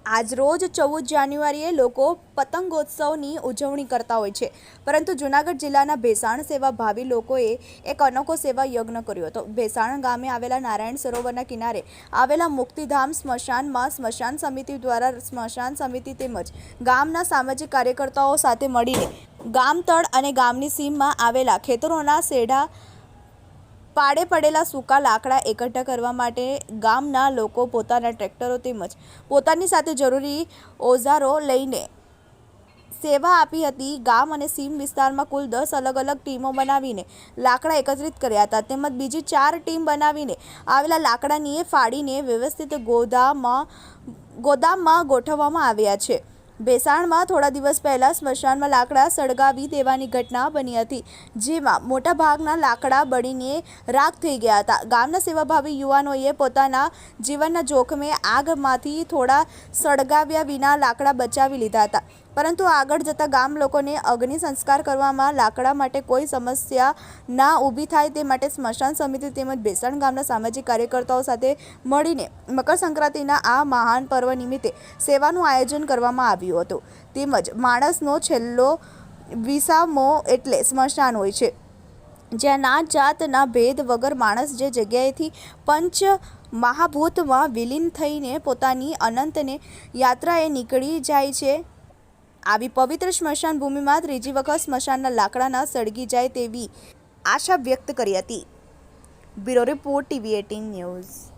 આજરોજ 14 જાન્યુઆરીએ લોકો પતંગોત્સવની ઉજવણી કરતા હોય છે, પરંતુ જૂનાગઢ જિલ્લાના ભેસાણ સેવાભાવી લોકોએ એક અનોખો સેવા યજ્ઞ કર્યો હતો। ભેસાણ ગામે આવેલા નારાયણ સરોવરના કિનારે આવેલા મુક્તિધામ સ્મશાનમાં સ્મશાન સમિતિ દ્વારા સ્મશાન સમિતિ તેમજ ગામના સામાજિક કાર્યકર્તાઓ સાથે મળીને ગામતળ અને ગામની સીમમાં આવેલા ખેતરોના સેઢા પાડે પડેલા સૂકા લાકડા એકઠા કરવા માટે ગામના લોકો પોતાના ટ્રેક્ટરો તેમજ પોતાની સાથે જરૂરી ઓજારો લઈને સેવા આપી હતી। ગામ અને સીમ વિસ્તારમાં કુલ 10 અલગ અલગ ટીમો બનાવીને લાકડા એકત્રિત કર્યા હતા, તેમજ બીજી 4 ટીમ બનાવીને આવેલા લાકડાને ફાડીને વ્યવસ્થિત ગોદામમાં ગોઠવવામાં આવ્યા છે। ભેસાણમાં થોડા દિવસ પહેલા સ્મશાનમાં લાકડા સળગાવી દેવાની ઘટના બની હતી, જેમાં મોટાભાગના લાકડા બળીને રાખ થઈ ગયા હતા। ગામના સેવાભાવી યુવાનોએ પોતાના જીવનના જોખમે આગમાંથી થોડા સળગાવ્યા વિના લાકડા બચાવી લીધા હતા, પરંતુ આગળ જતા ગામ લોકોને અગ્નિ સંસ્કાર કરવામાં લાકડા માટે કોઈ સમસ્યા ના ઊભી થાય તે માટે સ્મશાન સમિતિ તેમજ ભેસાણ ગામના સામાજિક કાર્યકર્તાઓ સાથે મળીને મકર સંક્રાંતિના આ મહાન પર્વ નિમિત્તે સેવાનું આયોજન કરવામાં આવ્યું હતું। તેમજ માણસનો છેલ્લો વિસામો એટલે સ્મશાન હોય છે, જ્યાં નાત જાતના ભેદ વગર માણસ જે જગ્યાએથી પંચ મહાભૂતમાં વિલીન થઈને પોતાની અનંતને યાત્રાએ નીકળી જાય છે, આવી પવિત્ર સ્મશાન ભૂમિમાં ત્રીજી વખત સ્મશાનના લાકડાના સળગી જાય તેવી આશા વ્યક્ત કરી હતી। Bureau report, TV18 news.